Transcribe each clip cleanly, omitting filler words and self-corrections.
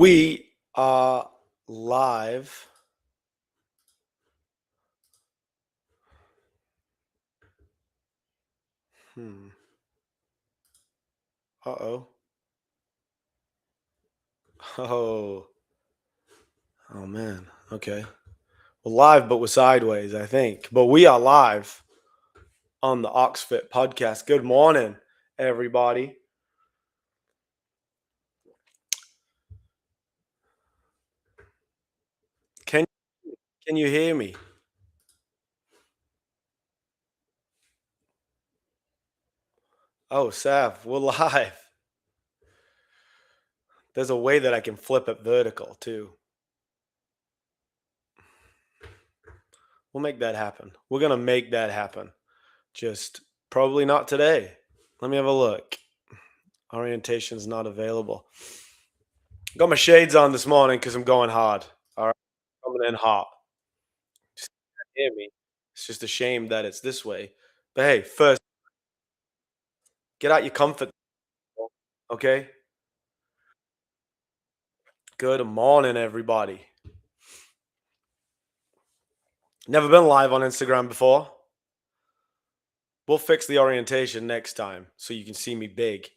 We are live. Hmm. Uh-oh. Oh. Oh man. Okay. We're live, but we're sideways, I think. But we are live on the OxFit podcast. Good morning, everybody. Can can you hear me? Oh, Sav, we're live. There's a way that I can flip it vertical too. We'll make that happen. We're gonna make that happen. Just probably not today. Let me have a look. Orientation's not available. Got my shades on this morning because I'm going hard. All right, coming in hot. Just can't hear me. It's just a shame that it's this way. But hey, first, get out your comfort zone, okay? Good morning, everybody. Never been live on Instagram before. We'll fix the orientation next time so you can see me big.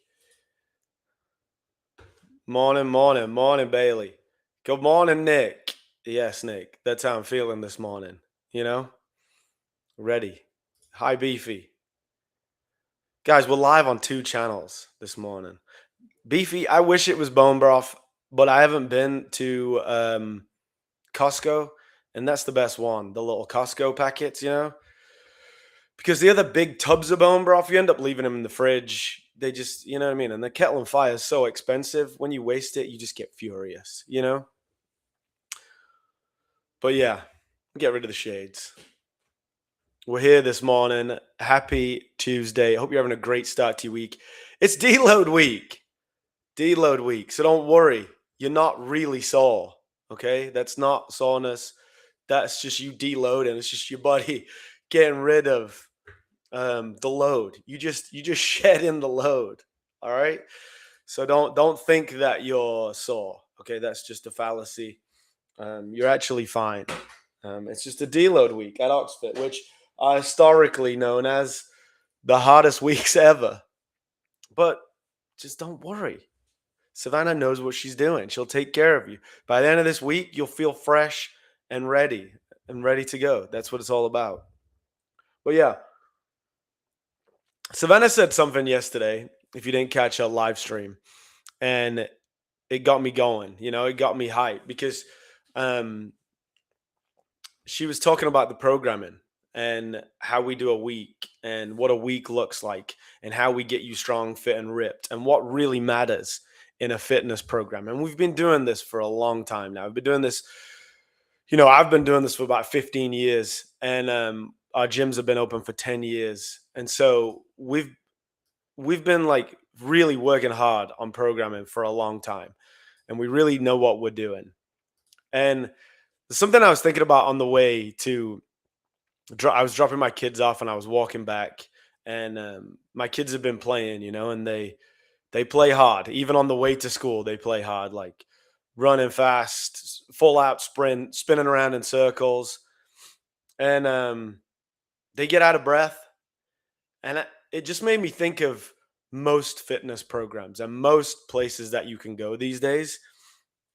Morning, morning, morning, Bailey. Good morning, Nick. Yes, Nick. That's how I'm feeling this morning. You know, ready. Hi, Beefy. Guys, we're live on 2 channels this morning. Beefy, I wish it was bone broth, but I haven't been to Costco, and that's the best one. The little Costco packets, because the other big tubs of bone broth, you end up leaving them in the fridge. They just, you know what I mean? And the kettle and fire is so expensive. When you waste it, you just get furious. But yeah, get rid of the shades. We're here this morning. Happy Tuesday. Hope you're having a great start to your week. It's deload week. Deload week. So don't worry. You're not really sore. Okay? That's not soreness. That's just you deloading. It's just your body getting rid of the load. You just shed in the load. All right. So don't think that you're sore. Okay, that's just a fallacy. You're actually fine. It's just a deload week at Oxford, which are historically known as the hardest weeks ever. But just don't worry. Savannah knows what she's doing. She'll take care of you. By the end of this week, you'll feel fresh and ready to go. That's what it's all about. But yeah, Savannah said something yesterday, if you didn't catch her live stream, and it got me going. It got me hyped because um, she was talking about the programming and how we do a week and what a week looks like and how we get you strong, fit, and ripped and what really matters in a fitness program. And we've been doing this for a long time now. I've been doing this for about 15 years, and our gyms have been open for 10 years. And so we've been like really working hard on programming for a long time, and we really know what we're doing. And something I was thinking about on the way to, I was dropping my kids off and I was walking back, and my kids have been playing, and they play hard. Even on the way to school, they play hard, like running fast, full out sprint, spinning around in circles, and they get out of breath. And it just made me think of most fitness programs and most places that you can go these days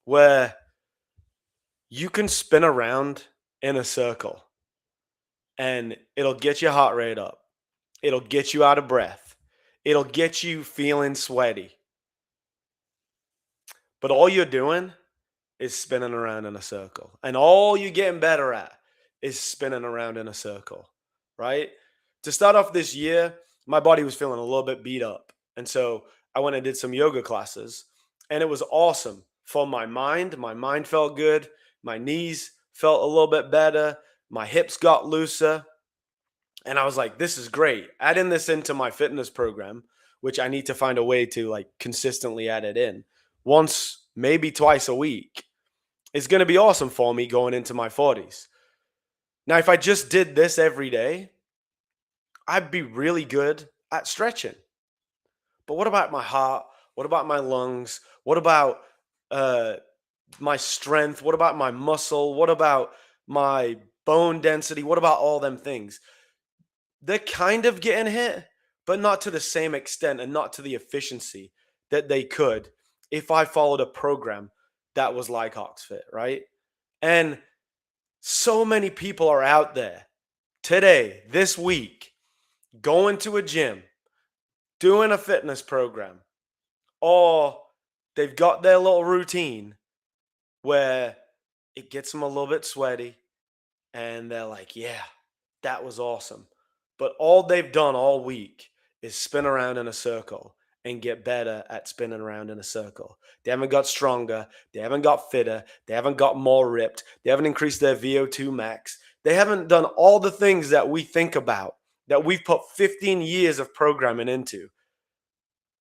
where you can spin around in a circle and it'll get your heart rate up. It'll get you out of breath. It'll get you feeling sweaty. But all you're doing is spinning around in a circle. And all you're getting better at is spinning around in a circle, right? To start off this year, my body was feeling a little bit beat up. And so I went and did some yoga classes, and it was awesome for my mind. My mind felt good. My knees felt a little bit better. My hips got looser. And I was like, this is great. Adding this into my fitness program, which I need to find a way to like consistently add it in once, maybe twice a week, is going to be awesome for me going into my 40s. Now, if I just did this every day, I'd be really good at stretching. But what about my heart? What about my lungs? What about my strength? What about my muscle? What about my bone density? What about all them things? They're kind of getting hit, but not to the same extent and not to the efficiency that they could if I followed a program that was like OxFit, right? And so many people are out there today, this week, going to a gym, doing a fitness program, or they've got their little routine where it gets them a little bit sweaty and they're like, yeah, that was awesome. But all they've done all week is spin around in a circle and get better at spinning around in a circle. They haven't got stronger. They haven't got fitter. They haven't got more ripped. They haven't increased their VO2 max. They haven't done all the things that we think about, that we've put 15 years of programming into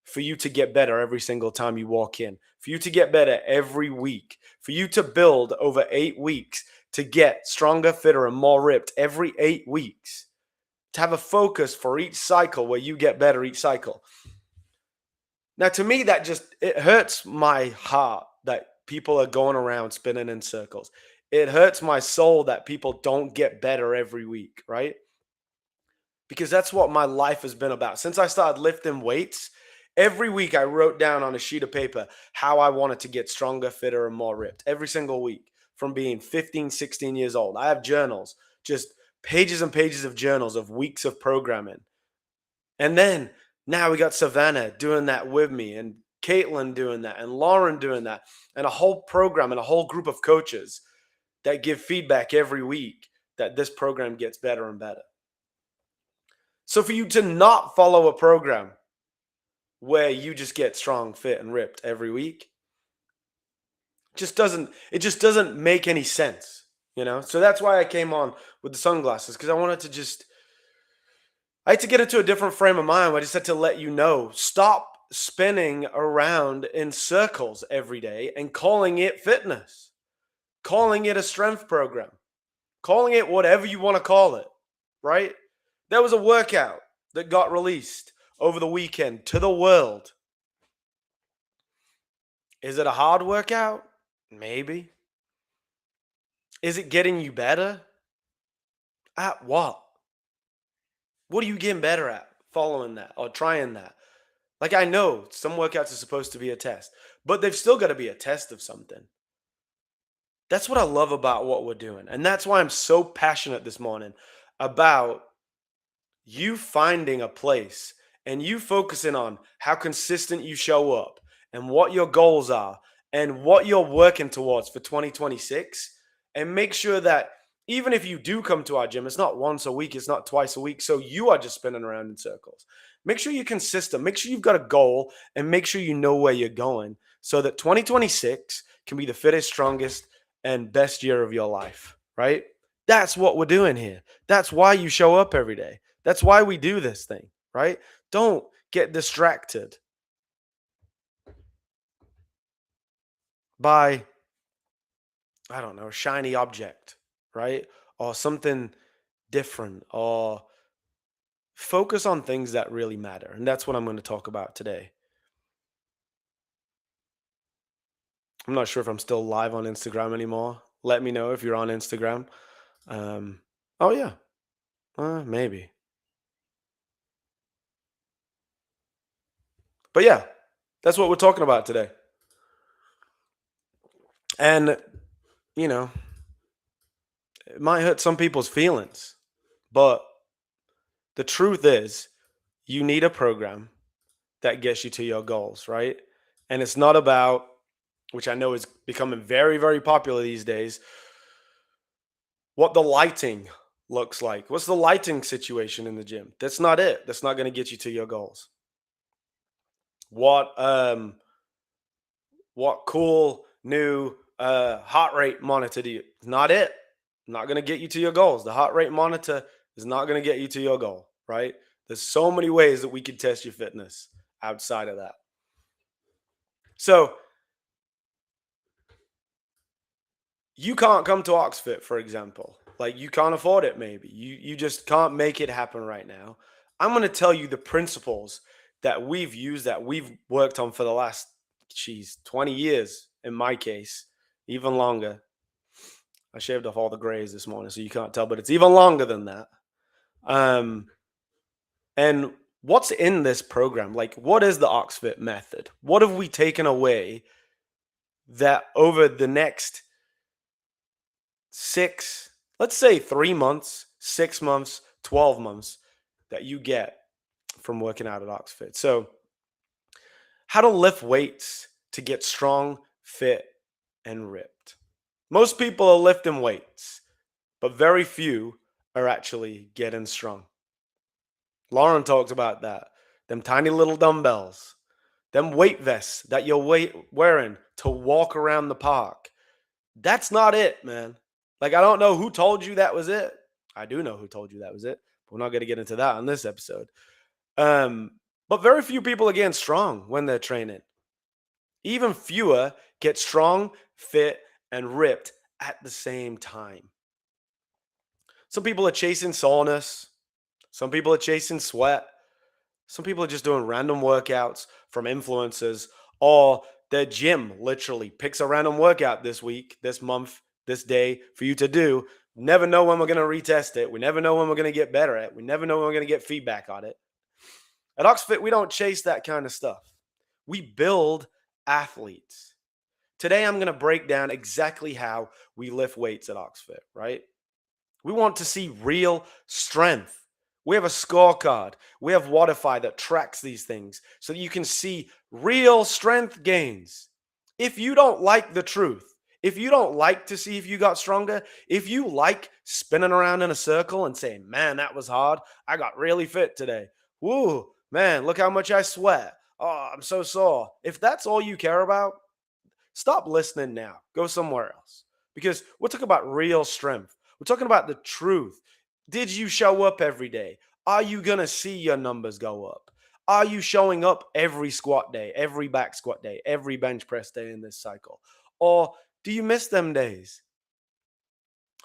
for you to get better every single time you walk in, for you to get better every week, for you to build over 8 weeks to get stronger, fitter, and more ripped every 8 weeks, to have a focus for each cycle where you get better each cycle. Now, to me, that just, it hurts my heart that people are going around spinning in circles. It hurts my soul that people don't get better every week, right? Because that's what my life has been about. Since I started lifting weights, every week I wrote down on a sheet of paper how I wanted to get stronger, fitter, and more ripped every single week from being 15, 16 years old. I have journals, just pages and pages of journals of weeks of programming. And then now we got Savannah doing that with me, and Caitlin doing that, and Lauren doing that, and a whole program and a whole group of coaches that give feedback every week that this program gets better and better. So for you to not follow a program where you just get strong, fit, and ripped every week, just doesn't make any sense, you know? So that's why I came on with the sunglasses, because I had to get into a different frame of mind. I just had to let you know, stop spinning around in circles every day and calling it fitness, calling it a strength program, calling it whatever you want to call it, right? There was a workout that got released over the weekend to the world. Is it a hard workout? Maybe. Is it getting you better? At what? What are you getting better at following that or trying that? Like, I know some workouts are supposed to be a test, but they've still got to be a test of something. That's what I love about what we're doing. And that's why I'm so passionate this morning about you finding a place and you focusing on how consistent you show up and what your goals are and what you're working towards for 2026. And make sure that even if you do come to our gym, it's not once a week, it's not twice a week. So you are just spinning around in circles. Make sure you're consistent. Make sure you've got a goal and make sure you know where you're going so that 2026 can be the fittest, strongest, and best year of your life, right? That's what we're doing here. That's why you show up every day. That's why we do this thing, right? Don't get distracted by, I don't know, a shiny object, right? Or something different, or focus on things that really matter. And that's what I'm going to talk about today. I'm not sure if I'm still live on Instagram anymore. Let me know if you're on Instagram. Um, oh, yeah, maybe. But yeah, that's what we're talking about today. And, you know, it might hurt some people's feelings, but the truth is, you need a program that gets you to your goals, right? And it's not about, which I know is becoming very, very popular these days, what the lighting looks like. What's the lighting situation in the gym? That's not it. That's not going to get you to your goals. What cool new heart rate monitor do you? Not it. Not going to get you to your goals. The heart rate monitor is not going to get you to your goal, right? There's so many ways that we could test your fitness outside of that. So you can't come to OxFit, for example. Like, you can't afford it, maybe. You just can't make it happen right now. I'm going to tell you the principles that we've used, that we've worked on for the last, 20 years in my case, Even longer. I shaved off all the grays this morning, so you can't tell, but it's even longer than that. Um, and what's in this program? Like, what is the OxFit method? What have we taken away that over the next six, let's say 3 months, 6 months, 12 months that you get from working out at OxFit? So, how to lift weights to get strong, fit, and ripped. Most people are lifting weights, but very few are actually getting strong. Lauren talked about that. Them tiny little dumbbells, them weight vests that you're wearing to walk around the park. That's not it, man. Like, I don't know who told you that was it. I do know who told you that was it, but we're not going to get into that on this episode. But very few people are getting strong when they're training. Even fewer get strong, fit, and ripped at the same time. Some people are chasing soreness. Some people are chasing sweat. Some people are just doing random workouts from influencers, or their gym literally picks a random workout this week, this month, this day for you to do. Never know when we're going to retest it. We never know when we're going to get better at it. We never know when we're going to get feedback on it. At OxFit, we don't chase that kind of stuff. We build athletes. Today, I'm going to break down exactly how we lift weights at OxFit, right? We want to see real strength. We have a scorecard. We have Waterfy that tracks these things so that you can see real strength gains. If you don't like the truth, if you don't like to see if you got stronger, if you like spinning around in a circle and saying, man, that was hard. I got really fit today. Woo, man, look how much I sweat. Oh, I'm so sore. If that's all you care about, stop listening now. Go somewhere else. Because we're talking about real strength. We're talking about the truth. Did you show up every day? Are you going to see your numbers go up? Are you showing up every squat day, every back squat day, every bench press day in this cycle? Or do you miss them days?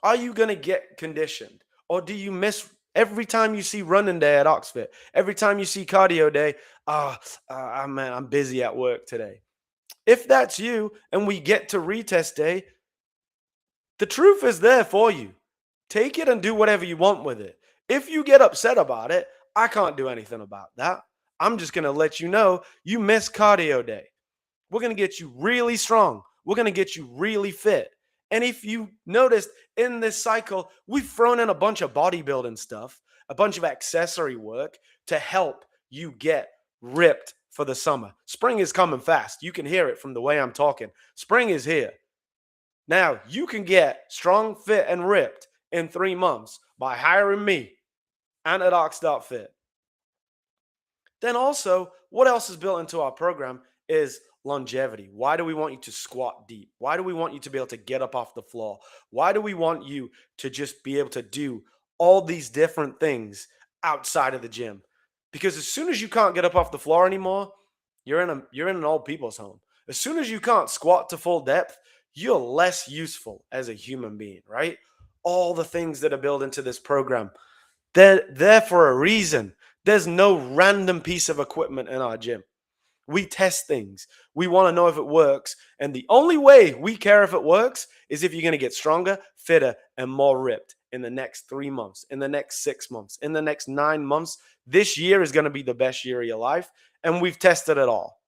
Are you going to get conditioned? Or do you miss every time you see running day at OxFit? Every time you see cardio day, man, I'm busy at work today. If that's you and we get to retest day, the truth is there for you. Take it and do whatever you want with it. If you get upset about it, I can't do anything about that. I'm just going to let you know you missed cardio day. We're going to get you really strong. We're going to get you really fit. And if you noticed in this cycle, we've thrown in a bunch of bodybuilding stuff, a bunch of accessory work to help you get ripped for the summer. Spring is coming fast. You can hear it from the way I'm talking. Spring is here. Now, you can get strong, fit, and ripped in 3 months by hiring me and at Ox.fit. Then also, what else is built into our program is longevity. Why do we want you to squat deep? Why do we want you to be able to get up off the floor? Why do we want you to just be able to do all these different things outside of the gym? Because as soon as you can't get up off the floor anymore, you're in an old people's home. As soon as you can't squat to full depth, you're less useful as a human being, right? All the things that are built into this program, they're there for a reason. There's no random piece of equipment in our gym. We test things. We want to know if it works. And the only way we care if it works is if you're going to get stronger, fitter, and more ripped in the next 3 months, in the next 6 months, in the next 9 months. This year is going to be the best year of your life. And we've tested it all.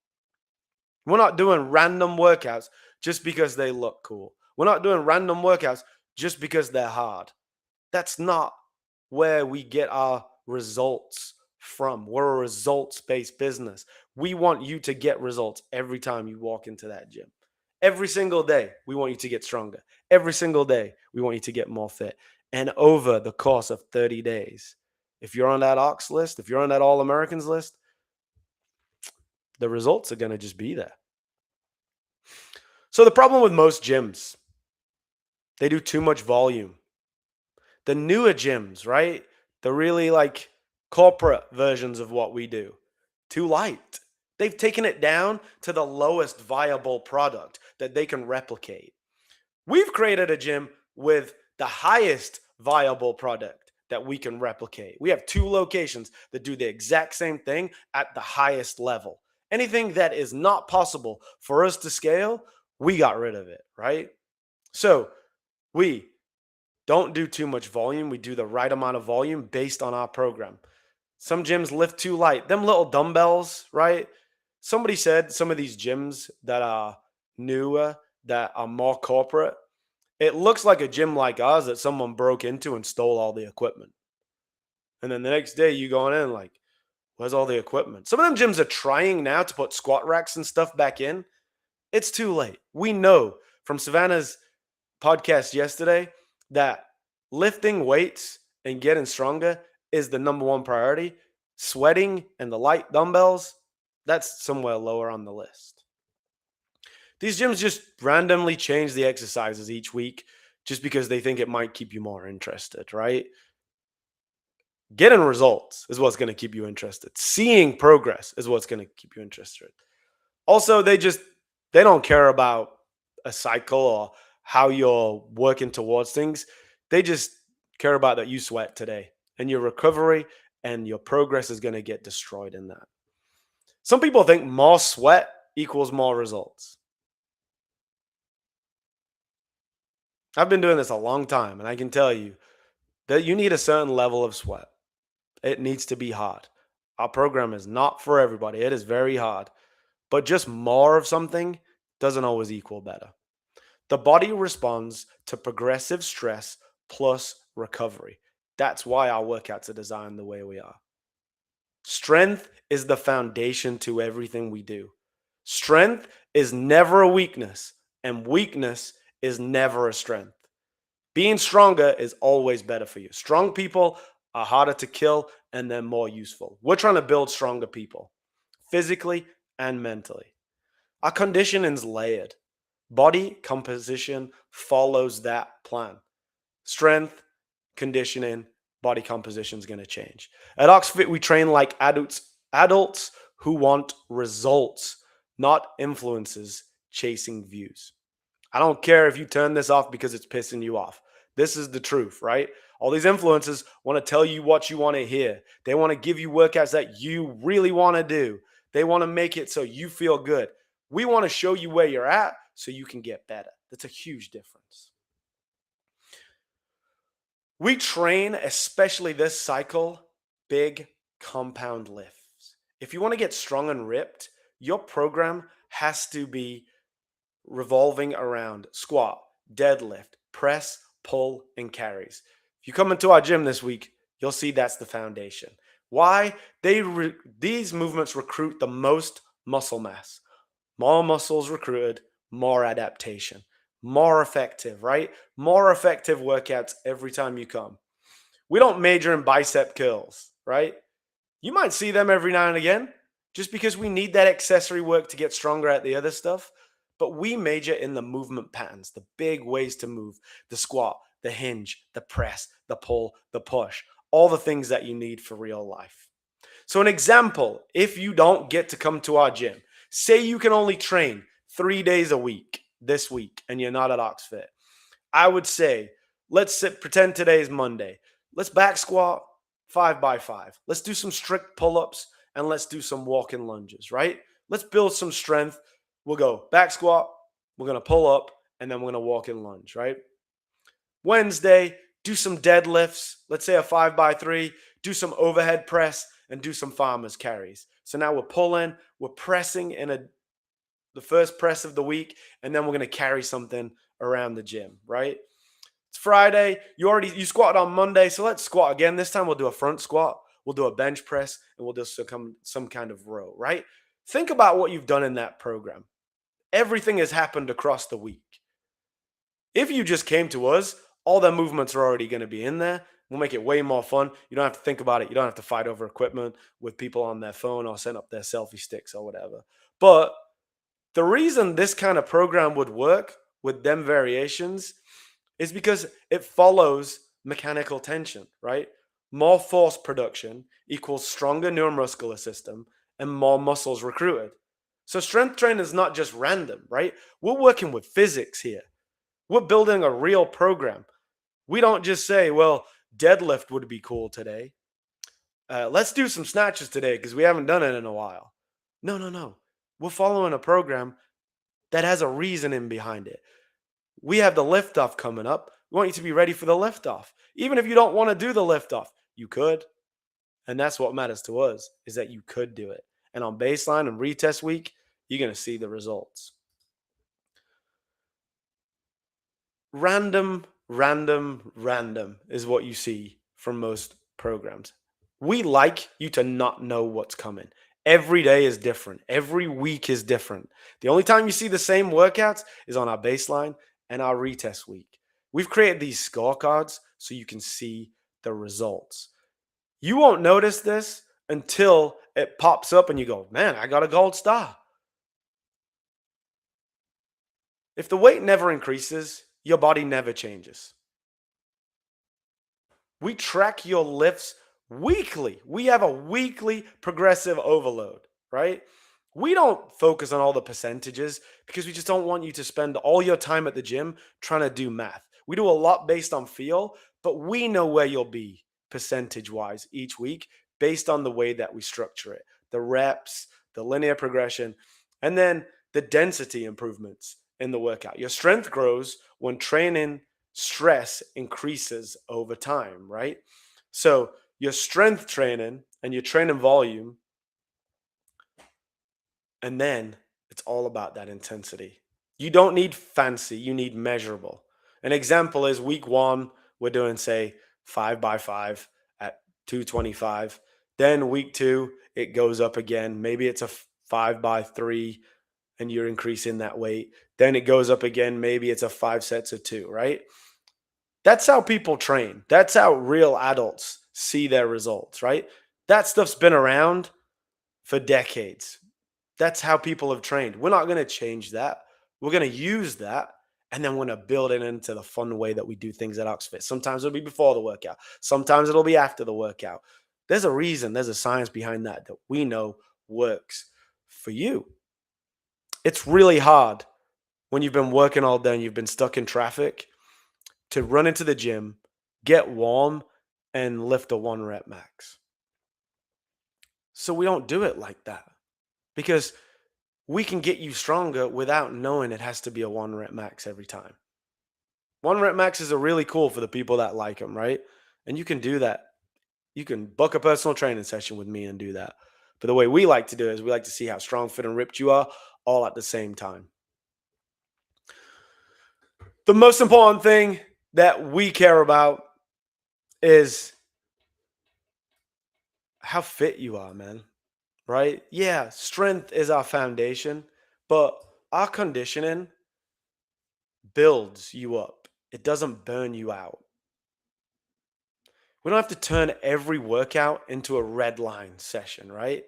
We're not doing random workouts just because they look cool. We're not doing random workouts just because they're hard. That's not where we get our results from. We're a results-based business. We want you to get results every time you walk into that gym. Every single day, we want you to get stronger. Every single day, we want you to get more fit. And over the course of 30 days, if you're on that Ox list, if you're on that All Americans list, the results are going to just be there. So the problem with most gyms, they do too much volume. The newer gyms, right? The really like corporate versions of what we do, too light. They've taken it down to the lowest viable product that they can replicate. We've created a gym with the highest viable product that we can replicate. We have 2 locations that do the exact same thing at the highest level. Anything that is not possible for us to scale, we got rid of it, right? So we don't do too much volume. We do the right amount of volume based on our program. Some gyms lift too light. Them little dumbbells, right? Somebody said some of these gyms that are newer, that are more corporate, it looks like a gym like ours that someone broke into and stole all the equipment. And then the next day you going in like, where's all the equipment? Some of them gyms are trying now to put squat racks and stuff back in. It's too late. We know from Savannah's podcast yesterday that lifting weights and getting stronger is the number one priority. Sweating and the light dumbbells, that's somewhere lower on the list. These gyms just randomly change the exercises each week just because they think it might keep you more interested, right? Getting results is what's going to keep you interested. Seeing progress is what's going to keep you interested. Also, they don't care about a cycle or how you're working towards things. They just care about that you sweat today and your recovery and your progress is going to get destroyed in that. Some people think more sweat equals more results. I've been doing this a long time and I can tell you that you need a certain level of sweat. It needs to be hard. Our program is not for everybody. It is very hard. But just more of something doesn't always equal better. The body responds to progressive stress plus recovery. That's why our workouts are designed the way we are. Strength is the foundation to everything we do. Strength is never a weakness, and weakness is never a strength. Being stronger is always better for you. Strong people are harder to kill and they're more useful. We're trying to build stronger people, physically and mentally. Our conditioning is layered. Body composition follows that plan. Strength, conditioning, body composition is going to change. At OxFit, we train like adults who want results, not influences chasing views. I don't care if you turn this off because it's pissing you off. This is the truth, right? All these influencers want to tell you what you want to hear. They want to give you workouts that you really want to do. They want to make it so you feel good. We want to show you where you're at so you can get better. That's a huge difference. We train, especially this cycle, big compound lifts. If you want to get strong and ripped, your program has to be revolving around squat, deadlift, press, pull, and carries. If you come into our gym this week, you'll see that's the foundation. Why? These movements recruit the most muscle mass. More muscles recruited, more adaptation, more effective, right? More effective workouts every time you come. We don't major in bicep curls, right? You might see them every now and again just because we need that accessory work to get stronger at the other stuff. But we major in the movement patterns, the big ways to move, the squat, the hinge, the press, the pull, the push, all the things that you need for real life. So, an example, if you don't get to come to our gym, say you can only train 3 days a week this week and you're not at OxFit, I would say, pretend today is Monday. Let's back squat 5x5. Let's do some strict pull ups and let's do some walking lunges, right? Let's build some strength. We'll go back squat, we're going to pull up, and then we're going to walk in lunge, right? Wednesday, do some deadlifts. Let's say a 5x3, do some overhead press, and do some farmer's carries. So now we're pulling, we're pressing in the first press of the week, and then we're going to carry something around the gym, right? It's Friday. You squatted on Monday, so let's squat again. This time we'll do a front squat, we'll do a bench press, and we'll do some kind of row, right? Think about what you've done in that program. Everything has happened across the week. If you just came to us, all the movements are already going to be in there. We'll make it way more fun. You don't have to think about it. You don't have to fight over equipment with people on their phone or set up their selfie sticks or whatever. But the reason this kind of program would work with them variations is because it follows mechanical tension, right? More force production equals stronger neuromuscular system and more muscles recruited. So strength training is not just random, right? We're working with physics here. We're building a real program. We don't just say, well, deadlift would be cool today. Let's do some snatches today because we haven't done it in a while. No. We're following a program that has a reasoning behind it. We have the liftoff coming up. We want you to be ready for the liftoff. Even if you don't want to do the liftoff, you could. And that's what matters to us is that you could do it. And on baseline and retest week, you're going to see the results. Random is what you see from most programs. We like you to not know what's coming. Every day is different. Every week is different. The only time you see the same workouts is on our baseline and our retest week. We've created these scorecards so you can see the results. You won't notice this until it pops up and you go, man, I got a gold star. If the weight never increases, your body never changes. We track your lifts weekly. We have a weekly progressive overload, right? We don't focus on all the percentages because we just don't want you to spend all your time at the gym trying to do math. We do a lot based on feel, but we know where you'll be percentage wise each week based on the way that we structure it, the reps, the linear progression, and then the density improvements in the workout. Your strength grows when training stress increases over time, right? So your strength training and your training volume, and then it's all about that intensity. You don't need fancy, you need measurable. An example is week one, we're doing, say, 5x5 at 225. Then week two, it goes up again. Maybe it's a 5x3 and you're increasing that weight. Then it goes up again. Maybe it's a 5 sets of two, right? That's how people train. That's how real adults see their results, right? That stuff's been around for decades. That's how people have trained. We're not going to change that. We're going to use that and then we're going to build it into the fun way that we do things at OxFit. Sometimes it'll be before the workout. Sometimes it'll be after the workout. There's a reason, there's a science behind that that we know works for you. It's really hard when you've been working all day and you've been stuck in traffic to run into the gym, get warm, and lift a 1 rep max. So we don't do it like that because we can get you stronger without knowing it has to be a 1 rep max every time. 1 rep maxes are really cool for the people that like them, right? And you can do that. You can book a personal training session with me and do that. But the way we like to do it is we like to see how strong, fit, and ripped you are all at the same time. The most important thing that we care about is how fit you are, man. Right? Yeah, strength is our foundation, but our conditioning builds you up. It doesn't burn you out. We don't have to turn every workout into a red line session, right?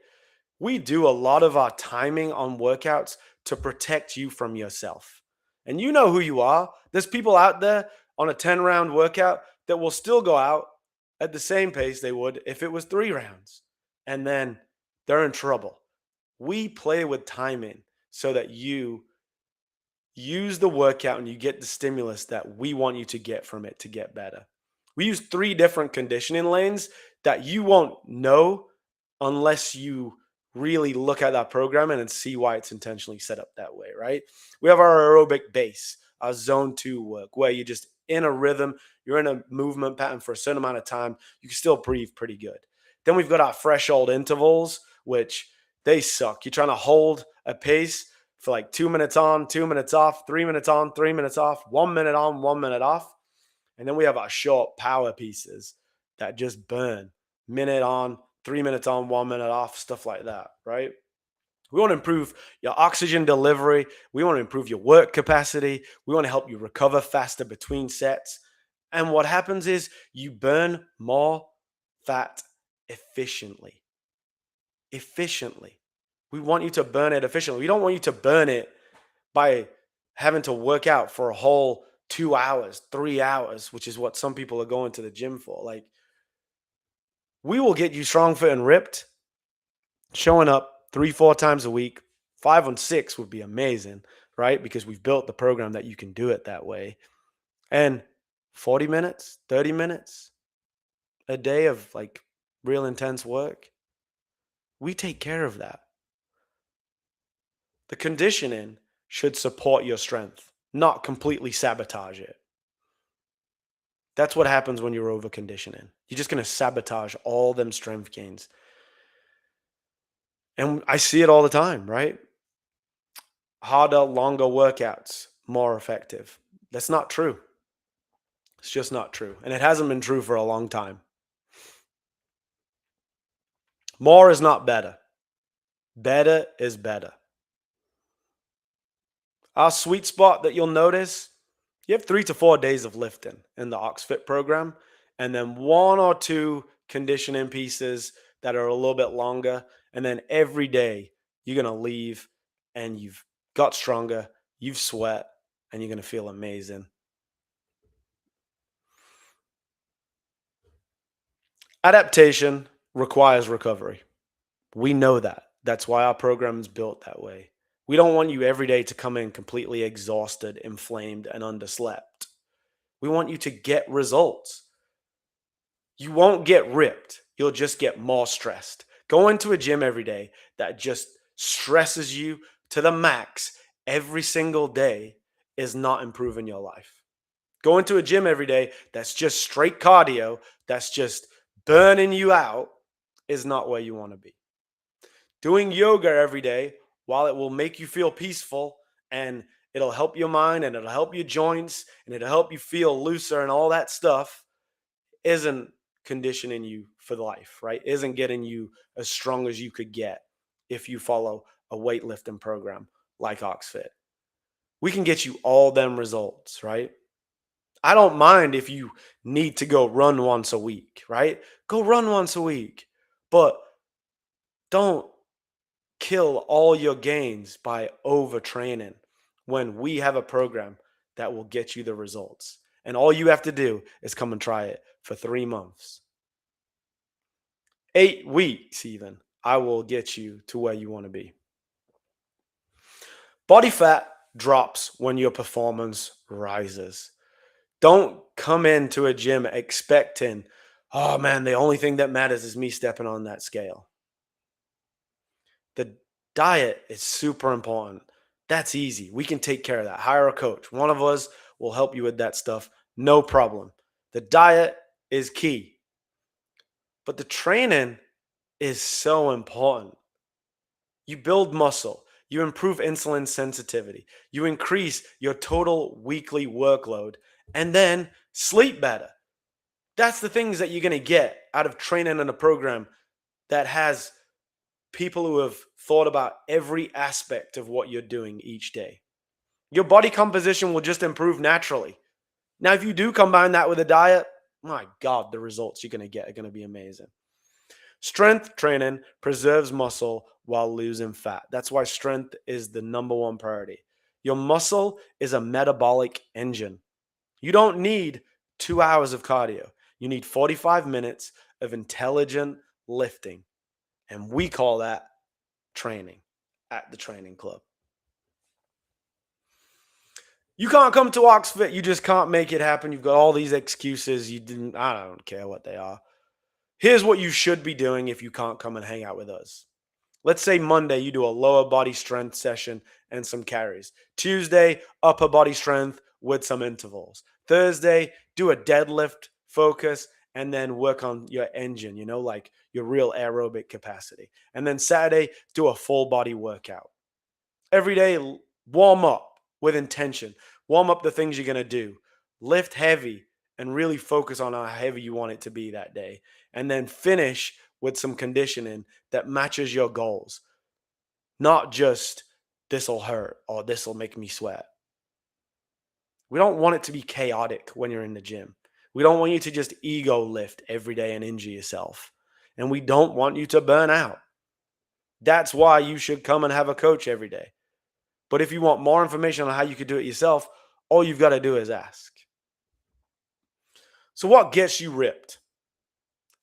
We do a lot of our timing on workouts to protect you from yourself. And you know who you are. There's people out there on a 10-round workout that will still go out at the same pace they would if it was 3 rounds. And then they're in trouble. We play with timing so that you use the workout and you get the stimulus that we want you to get from it to get better. We use 3 different conditioning lanes that you won't know unless you really look at that programming and see why it's intentionally set up that way, right? We have our aerobic base, our zone 2 work, where you're just in a rhythm, you're in a movement pattern for a certain amount of time, you can still breathe pretty good. Then we've got our threshold intervals, which they suck. You're trying to hold a pace for like 2 minutes on, 2 minutes off, 3 minutes on, 3 minutes off, 1 minute on, 1 minute off. And then we have our short power pieces that just burn minute on, 3 minutes on, 1 minute off, stuff like that, right? We want to improve your oxygen delivery. We want to improve your work capacity. We want to help you recover faster between sets. And what happens is you burn more fat efficiently. Efficiently. We want you to burn it efficiently. We don't want you to burn it by having to work out for a whole 2 hours, 3 hours, which is what some people are going to the gym for. Like, we will get you strong, fit, and ripped, showing up 3, 4 times a week. 5 on 6 would be amazing, right? Because we've built the program that you can do it that way. And 40 minutes, 30 minutes a day of like real intense work, we take care of that. The conditioning should support your strength. not completely sabotage it. That's what happens when you're over conditioning. You're just going to sabotage all them strength gains. And I see it all the time, right? Harder, longer workouts, more effective. That's not true. It's just not true. And it hasn't been true for a long time. More is not better. Better is better. Our sweet spot that you'll notice, you have 3 to 4 days of lifting in the OxFit program, and then 1 or 2 conditioning pieces that are a little bit longer. And then every day you're going to leave and you've got stronger, you've sweat, and you're going to feel amazing. Adaptation requires recovery. We know that. That's why our program is built that way. We don't want you every day to come in completely exhausted, inflamed, and underslept. We want you to get results. You won't get ripped. You'll just get more stressed. Go into a gym every day that just stresses you to the max every single day is not improving your life. Go into a gym every day that's just straight cardio, that's just burning you out, is not where you want to be. Doing yoga every day, while it will make you feel peaceful and it'll help your mind and it'll help your joints and it'll help you feel looser and all that stuff, isn't conditioning you for life, right? Isn't getting you as strong as you could get if you follow a weightlifting program like OxFit. We can get you all them results, right? I don't mind if you need to go run once a week, right? Go run once a week, but don't kill all your gains by overtraining when we have a program that will get you the results. And all you have to do is come and try it for 3 months, 8 weeks, even. I will get you to where you want to be. Body fat drops when your performance rises. Don't come into a gym expecting, oh man, the only thing that matters is me stepping on that scale. The diet is super important. That's easy. We can take care of that. Hire a coach. One of us will help you with that stuff. No problem. The diet is key. But the training is so important. You build muscle, you improve insulin sensitivity, you increase your total weekly workload, and then sleep better. That's the things that you're going to get out of training in a program that has people who have thought about every aspect of what you're doing each day. Your body composition will just improve naturally. Now, if you do combine that with a diet, my God, the results you're going to get are going to be amazing. Strength training preserves muscle while losing fat. That's why strength is the number one priority. Your muscle is a metabolic engine. You don't need 2 hours of cardio. You need 45 minutes of intelligent lifting. And we call that training at the training club. You can't come to OxFit. You just can't make it happen. You've got all these excuses. You didn't, I don't care what they are. Here's what you should be doing if you can't come and hang out with us. Let's say Monday, you do a lower body strength session and some carries. Tuesday, upper body strength with some intervals. Thursday, do a deadlift focus and then work on your engine, like your real aerobic capacity. And then Saturday, do a full body workout. Every day, warm up with intention. Warm up the things you're going to do. Lift heavy and really focus on how heavy you want it to be that day. And then finish with some conditioning that matches your goals. Not just this'll hurt or this'll make me sweat. We don't want it to be chaotic when you're in the gym. We don't want you to just ego lift every day and injure yourself. And we don't want you to burn out. That's why you should come and have a coach every day. But if you want more information on how you could do it yourself, all you've got to do is ask. So what gets you ripped?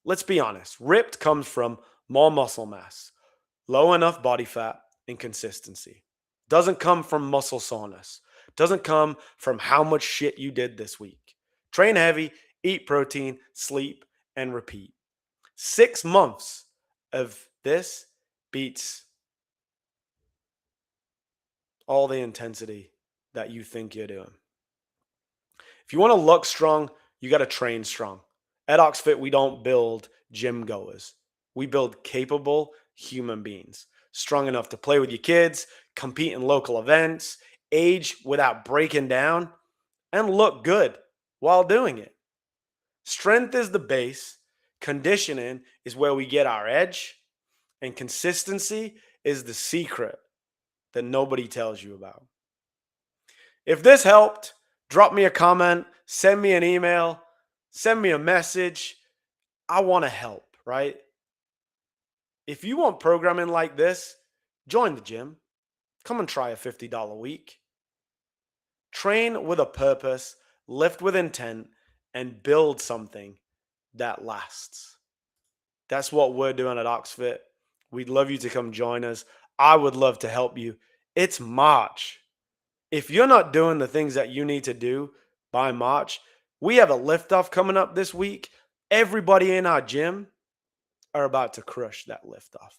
Let's be honest. Ripped comes from more muscle mass, low enough body fat, and consistency. Doesn't come from muscle soreness. Doesn't come from how much shit you did this week. Train heavy, eat protein, sleep, and repeat. 6 months of this beats all the intensity that you think you're doing. If you want to look strong, you got to train strong. At OxFit, we don't build gym goers. We build capable human beings, strong enough to play with your kids, compete in local events, age without breaking down, and look good while doing it. Strength is the base, conditioning is where we get our edge, and consistency is the secret that nobody tells you about. If this helped, drop me a comment, send me an email, send me a message. I want to help, right? If you want programming like this, join the gym. Come and try a $50 week. Train with a purpose, lift with intent, and build something that lasts. That's what we're doing at OxFit. We'd love you to come join us. I would love to help you. It's March. If you're not doing the things that you need to do by March, we have a liftoff coming up this week. Everybody in our gym are about to crush that liftoff.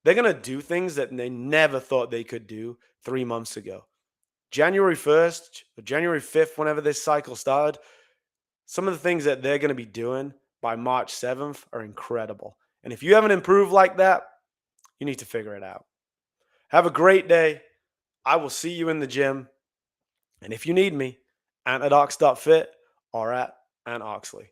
They're going to do things that they never thought they could do 3 months ago. January 1st or January 5th, whenever this cycle started, some of the things that they're going to be doing by March 7th are incredible. And if you haven't improved like that, you need to figure it out. Have a great day. I will see you in the gym. And if you need me, ant@ox.fit or @Oxley.